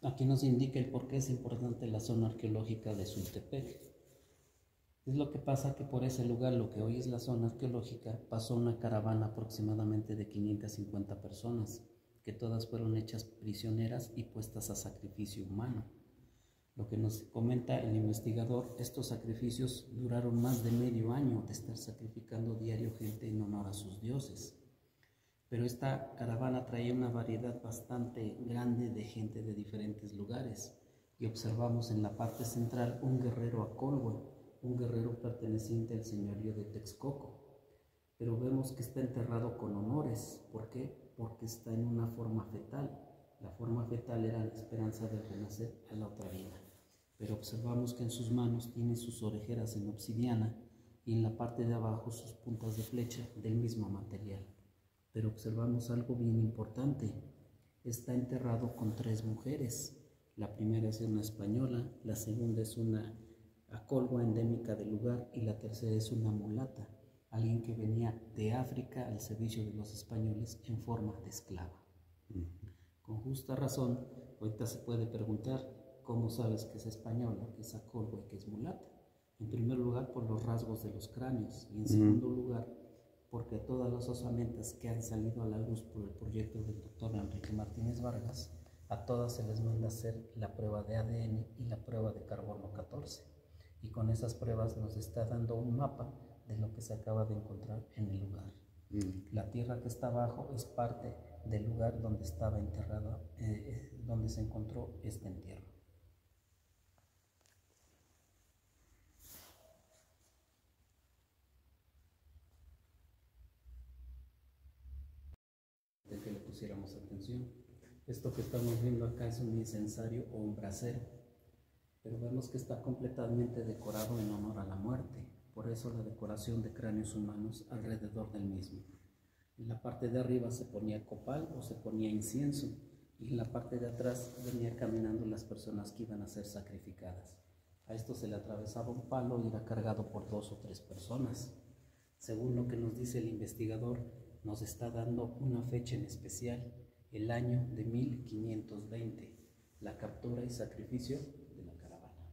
Aquí nos indica el por qué es importante la zona arqueológica de Sultepec. Es lo que pasa que por ese lugar, lo que hoy es la zona arqueológica, pasó una caravana aproximadamente de 550 personas, que todas fueron hechas prisioneras y puestas a sacrificio humano. Lo que nos comenta el investigador, estos sacrificios duraron más de medio año de estar sacrificando diario gente en honor a sus dioses. Pero esta caravana traía una variedad bastante grande de gente de diferentes lugares, y observamos en la parte central un guerrero Acolhua, un guerrero perteneciente al señorío de Texcoco, pero vemos que está enterrado con honores. ¿Por qué? Porque está en una forma fetal. La forma fetal era la esperanza de renacer a la otra vida, pero observamos que en sus manos tiene sus orejeras en obsidiana y en la parte de abajo sus puntas de flecha del mismo material. Pero observamos algo bien importante: está enterrado con 3 mujeres. La primera es una española, la segunda es una Acolhua endémica del lugar, y la tercera es una mulata, alguien que venía de África al servicio de los españoles en forma de esclava. Con justa razón, ahorita se puede preguntar, ¿cómo sabes que es española, que es Acolhua y que es mulata? En primer lugar, por los rasgos de los cráneos, y en segundo lugar, porque todas las osamentas que han salido a la luz por el proyecto del doctor Enrique Martínez Vargas, a todas se les manda hacer la prueba de ADN y la prueba de carbono 14. Y con esas pruebas nos está dando un mapa de lo que se acaba de encontrar en el lugar. La tierra que está abajo es parte del lugar donde estaba enterrado, donde se encontró este entierro. De que le pusiéramos atención. Esto que estamos viendo acá es un incensario o un brasero, pero vemos que está completamente decorado en honor a la muerte. Por eso la decoración de cráneos humanos alrededor del mismo. En la parte de arriba se ponía copal o se ponía incienso, y en la parte de atrás venía caminando las personas que iban a ser sacrificadas. A esto se le atravesaba un palo y era cargado por 2 o 3 personas. Según lo que nos dice el investigador, nos está dando una fecha en especial, el año de 1520, la captura y sacrificio de la caravana.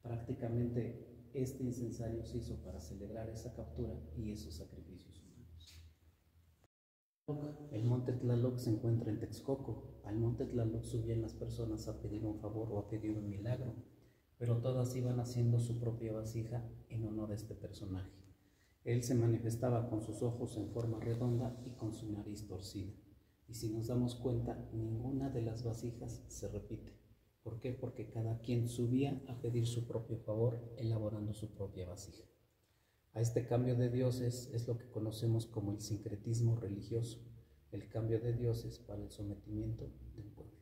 Prácticamente este incensario se hizo para celebrar esa captura y esos sacrificios humanos. El monte Tlaloc se encuentra en Texcoco. Al monte Tlaloc subían las personas a pedir un favor o a pedir un milagro, pero todas iban haciendo su propia vasija en honor a este personaje. Él se manifestaba con sus ojos en forma redonda y con su nariz torcida. Y si nos damos cuenta, ninguna de las vasijas se repite. ¿Por qué? Porque cada quien subía a pedir su propio favor, elaborando su propia vasija. A este cambio de dioses es lo que conocemos como el sincretismo religioso, el cambio de dioses para el sometimiento del pueblo.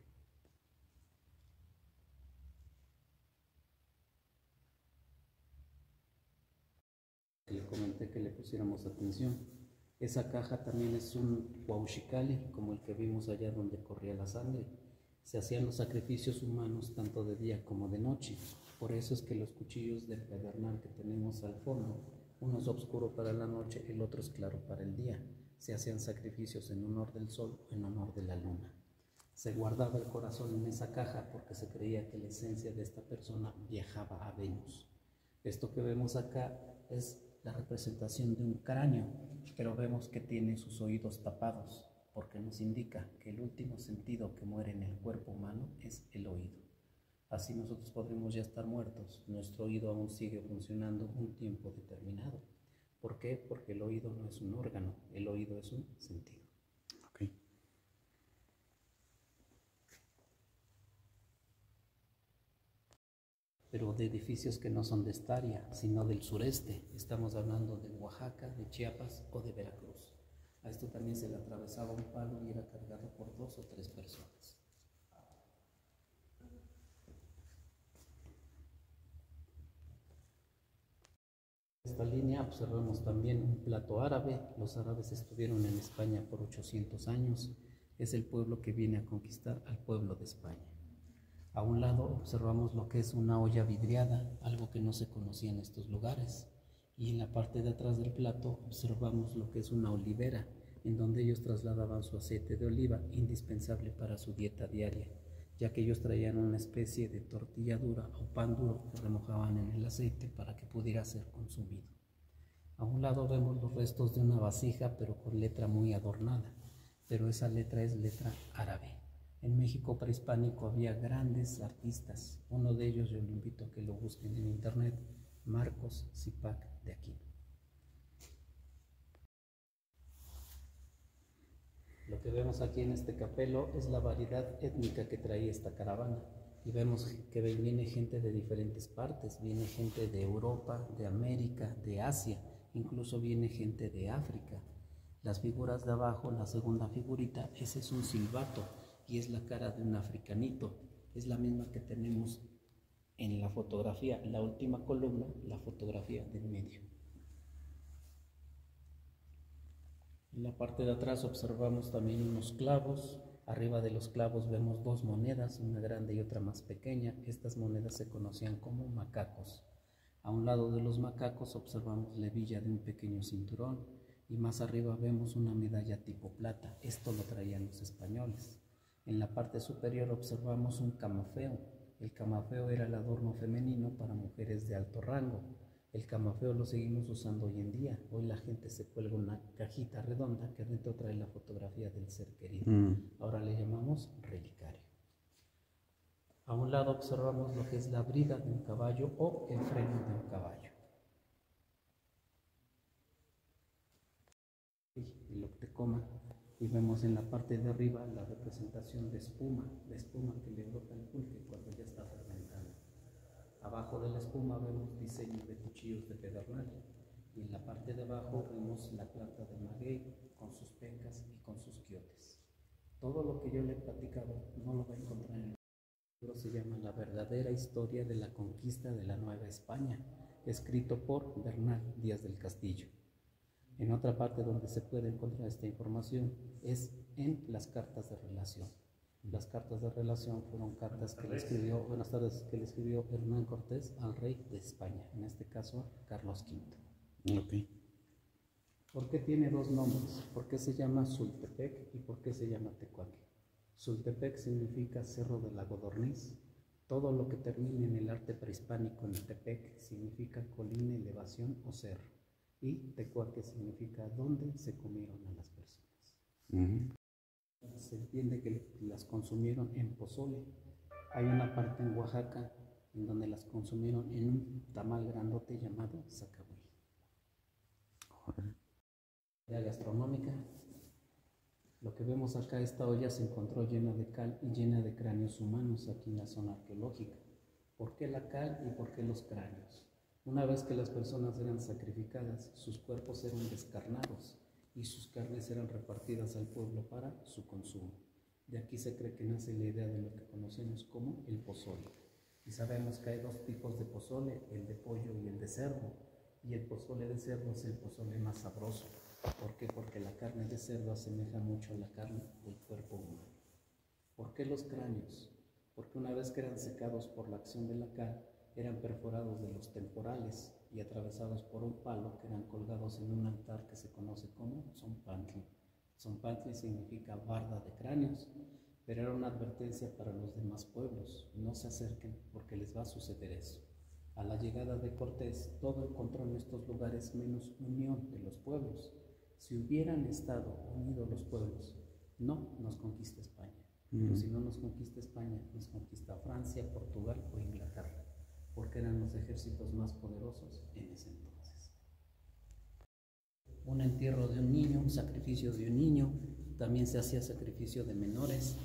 Le comenté que le pusiéramos atención. Esa caja también es un huauchicali, como el que vimos allá donde corría la sangre. Se hacían los sacrificios humanos tanto de día como de noche. Por eso es que los cuchillos del pedernal que tenemos al fondo, uno es oscuro para la noche, el otro es claro para el día. Se hacían sacrificios en honor del sol o en honor de la luna. Se guardaba el corazón en esa caja porque se creía que la esencia de esta persona viajaba a Venus. Esto que vemos acá es la representación de un cráneo, pero vemos que tiene sus oídos tapados, porque nos indica que el último sentido que muere en el cuerpo humano es el oído. Así nosotros podremos ya estar muertos, nuestro oído aún sigue funcionando un tiempo determinado. ¿Por qué? Porque el oído no es un órgano, el oído es un sentido. Okay. Pero de edificios que no son de esta área, sino del sureste. Estamos hablando de Oaxaca, de Chiapas o de Veracruz. A esto también se le atravesaba un palo y era cargado por 2 o 3 personas. En esta línea observamos también un plato árabe. Los árabes estuvieron en España por 800 años. Es el pueblo que viene a conquistar al pueblo de España. A un lado observamos lo que es una olla vidriada, algo que no se conocía en estos lugares. Y en la parte de atrás del plato observamos lo que es una olivera, en donde ellos trasladaban su aceite de oliva, indispensable para su dieta diaria. ya que ellos traían una especie de tortilla dura o pan duro que remojaban en el aceite para que pudiera ser consumido. A un lado vemos los restos de una vasija, pero con letra muy adornada, pero esa letra es letra árabe. En México prehispánico había grandes artistas, uno de ellos yo le invito a que lo busquen en internet, Marcos Zipac de Aquino. Lo que vemos aquí en este capelo es la variedad étnica que traía esta caravana, y vemos que viene gente de diferentes partes, viene gente de Europa, de América, de Asia, incluso viene gente de África. Las figuras de abajo, la segunda figurita, ese es un silbato y es la cara de un africanito, es la misma que tenemos en la fotografía, la última columna, la fotografía del medio. En la parte de atrás observamos también unos clavos. Arriba de los clavos vemos dos monedas, una grande y otra más pequeña. Estas monedas se conocían como macacos. A un lado de los macacos observamos la hebilla de un pequeño cinturón y más arriba vemos una medalla tipo plata. Esto lo traían los españoles. En la parte superior observamos un camafeo. El camafeo era el adorno femenino para mujeres de alto rango. El camafeo lo seguimos usando hoy en día. Hoy la gente se cuelga una cajita redonda que adentro trae la fotografía del ser querido. Ahora le llamamos relicario. A un lado observamos lo que es la brida de un caballo o el freno de un caballo. El octecoma. Y vemos en la parte de arriba la representación de espuma que le brota el pulque cuando ya está fermentando. Abajo de la espuma vemos diseños de cuchillos de pedernal y en la parte de abajo vemos la planta de maguey con sus pencas y con sus quiotes. Todo lo que yo le he platicado no lo va a encontrar en el libro, se llama La verdadera historia de la conquista de la Nueva España, escrito por Bernal Díaz del Castillo. En otra parte donde se puede encontrar esta información es en las cartas de relación. Las cartas de relación fueron cartas que le escribió, que le escribió Hernán Cortés al rey de España, en este caso Carlos V. Okay. ¿Por qué tiene dos nombres? ¿Por qué se llama Sultepec y por qué se llama Tecuaque? Sultepec significa Cerro de la Codorniz. Todo lo que termine en el arte prehispánico en Tepec significa colina, elevación o cerro. Y Tecuaque significa donde se comieron a las personas. Se entiende que las consumieron en pozole. Hay una parte en Oaxaca en donde las consumieron en un tamal grandote llamado zacahuil. La gastronómica. Lo que vemos acá, esta olla se encontró llena de cal y llena de cráneos humanos aquí en la zona arqueológica. ¿Por qué la cal y por qué los cráneos? Una vez que las personas eran sacrificadas, sus cuerpos eran descarnados y sus carnes eran repartidas al pueblo para su consumo. De aquí se cree que nace la idea de lo que conocemos como el pozole. Y sabemos que hay dos tipos de pozole, el de pollo y el de cerdo. Y el pozole de cerdo es el pozole más sabroso. ¿Por qué? Porque la carne de cerdo asemeja mucho a la carne del cuerpo humano. ¿Por qué los cráneos? Porque una vez que eran secados por la acción de la cal, eran perforados de los temporales y atravesados por un palo que eran colgados en un altar que se conoce como Tzompantli. Tzompantli significa barda de cráneos, pero era una advertencia para los demás pueblos: no se acerquen porque les va a suceder eso. A la llegada de Cortés, todo encontró en estos lugares menos unión de los pueblos. Si hubieran estado unidos los pueblos, no nos conquista España. Pero si no nos conquista España, nos conquista Francia, Portugal o Inglaterra, porque eran los ejércitos más poderosos en ese entonces. Un entierro de un niño, un sacrificio de un niño, también se hacía sacrificio de menores,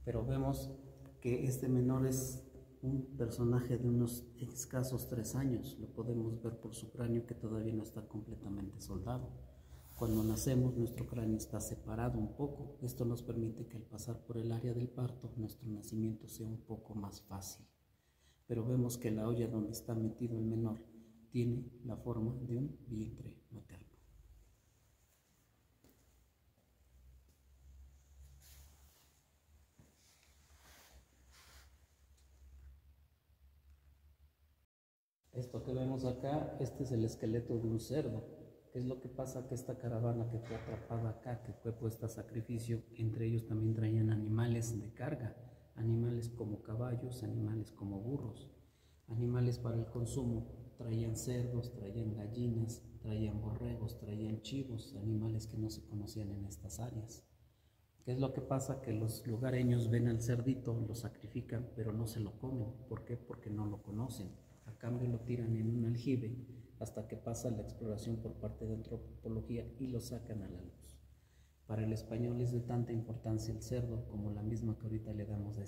pero vemos que este menor es un personaje de unos escasos 3 años, lo podemos ver por su cráneo que todavía no está completamente soldado. Cuando nacemos nuestro cráneo está separado un poco, esto nos permite que al pasar por el área del parto nuestro nacimiento sea un poco más fácil. Pero vemos que la olla donde está metido el menor tiene la forma de un vientre materno. Esto que vemos acá, este es el esqueleto de un cerdo. ¿Qué es lo que pasa? Que esta caravana que fue atrapada acá, que fue puesta a sacrificio, entre ellos también traían animales de carga, animales como caballos, animales como burros, animales para el consumo. Traían cerdos, traían gallinas, traían borregos, traían chivos, animales que no se conocían en estas áreas. ¿Qué es lo que pasa? Que los lugareños ven al cerdito, lo sacrifican, pero no se lo comen. ¿Por qué? Porque no lo conocen. A cambio lo tiran en un aljibe hasta que pasa la exploración por parte de antropología y lo sacan a la luz. Para el español es de tanta importancia el cerdo como la misma que ahorita le damos a